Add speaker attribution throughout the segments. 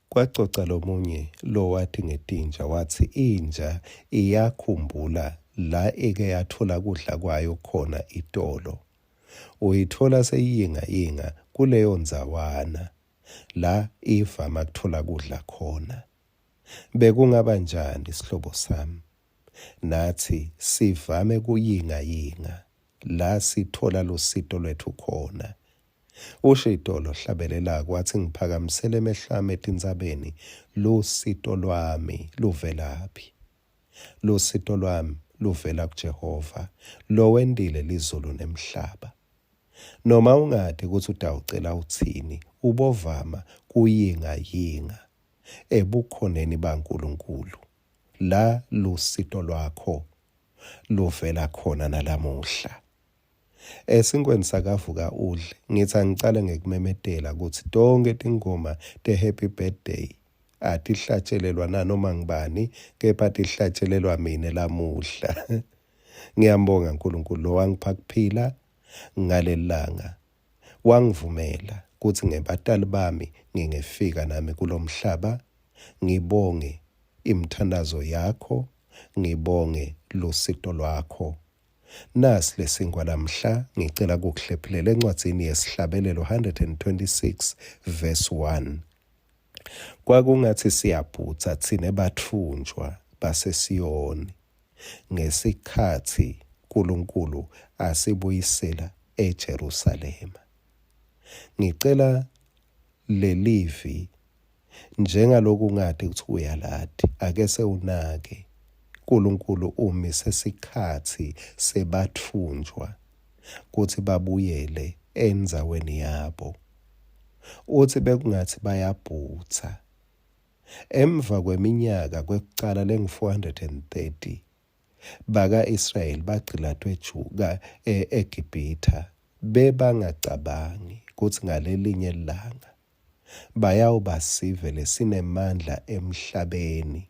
Speaker 1: Kwacoca lomunye lo wathi ngetinja wathi inja iyakhumbula la eke yathola kudla kwayo khona itolo. Uyithola seyiyinga kuleyo nzawana la ivama kuthola kudla khona. Bekungaba njani sihlobo sami? Nathi sivame kuyinga la sithola lusito lwethu khona. UShitolo hlabelela kwathi ngiphakamisele emehlami etinzabeni, lusito lwami luvelaphi? Lusito lwami luvela kuJehova, lo wendile izulu nemhlaba. Noma ungade ukuthi utawucela uthini, ubovama kuyinga ebukhoneni baNkulunkulu. La lusito lwakho luvela khona nalamuhla. Esinkweni sakavuka udle, ngithi angicale ngekumemedela ukuthi tonke tingoma te-happy birthday atihlatshelelwa nanoma ngibani, kepha tihlatshelelwa mina lamuhla. Ngiyambonga uNkulunkulu lo wangipha kuphila ngalelanga, wangivumela ukuthi ngebatali bami ngingefika nami kulomhlaba. Ngibonge imthandazo yakho, ngibonge lusito lwakho. Nasi lesingwa lamhla ngicela ukukuhlephelela encwadzini yesihlabelelo 126 verse 1. Kwakungathi siyabhutha thina bathunjwa baseSiyoni ngesikhathi uNkulunkulu asibuyisela eJerusalema. Ngicela lelivi njengaloku ngade ukuthi uyaladi, ake sewunake uNkulunkulu umise isikhathi sebathunjwa kuthi babuyele endzaweni yabo. Uthi bekungathi bayabhutha emva kweminyaka kwekucala lengu-430 baka-Israyeli bagqilatwe eGibhitha, bebangacabangi ukuthi ngalelinye ilanga bayawubasive lesinemandla emhlabeni,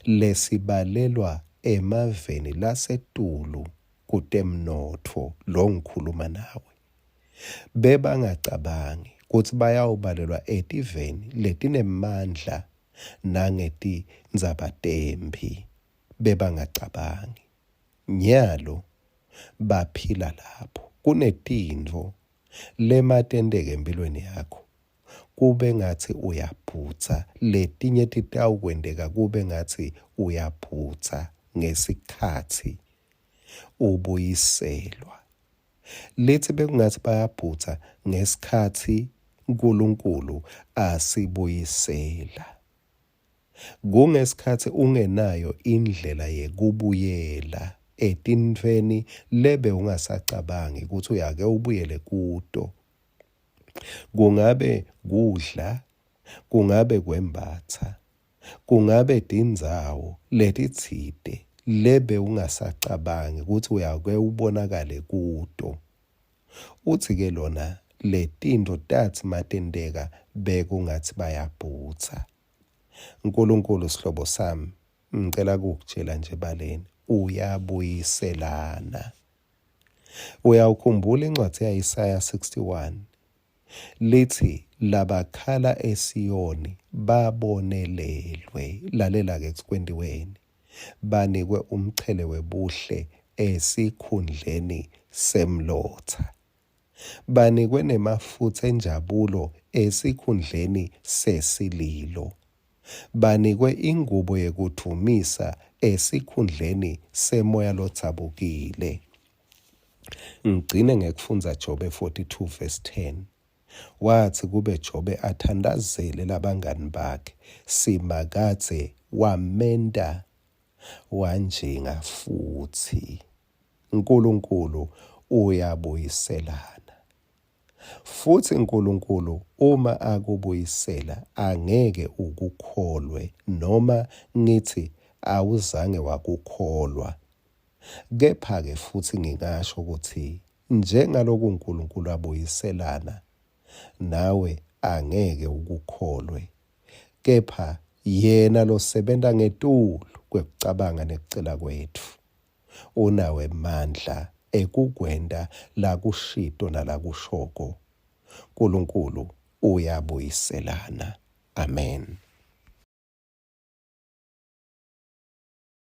Speaker 1: lesibalelwa emaveni lasetulu kutemnotho lo ngikhuluma nawe. Bebangacabangi ukuthi bayawubalelwa etiveni letinemandla nangetinzabatembi. Bebangacabangi. Nyalo baphila lapho. Kunetintfo lematendeke empilweni yakho kube ngathi uyaphutsa, letinye titawukwendeka kube ngathi uyaphutsa ngesikhathi ubuyiselwa. Lethi bekungathi bayaphutsa ngesikhathi uNkulunkulu asibuyisela. Kungesikhathi ungenayo indlela yekubuyela etintfweni lebe ungasacabangi ukuthi uyake ubuyele kuto. Kungabe kudla, kungabe kwembatha, kungabe tindzawo letitsite lebe ungasacabangi ukuthi uyake ubonakale kuto. Uthi-ke lona letinto tathi matendeka bekungathi bayabhutsa. uNkulunkulu sihlobo sami, ngicela ukukutshela nje baleni, uyabuyiselana. Uyawukhumbula incwadi yaIsaya 61 lithi labakhala eSiyoni babonelelwe. Lalela-ke ekwendiweni, banikwe umchele webuhle esikhundleni semlotha, banikwe nemafutha enjabulo esikhundleni sesililo, banikwe ingubo yekuthumisa esikhundleni semoya lotsabukile. Ngigcine ngekufundza Jobe 42 verse 10. Wathi kube Jobe athandazele labangani bakhe, simakadze wamenda wanjenga futhi. uNkulunkulu uyabuyiselana. Futhi uNkulunkulu uma akubuyisela angeke ukukholwe noma ngithi awuzange wakukholwa. Kepha-ke futhi ngingasho ukuthi njengaloku uNkulunkulu abuyiselana, nawe angeke ukukholwe. Kepha yena losebenza ngetulu kwekucabanga nekucela kwethu, unawe amandla ekukwenda la kushito nala kushoko. uNkulunkulu uyabuyiselana. Amen.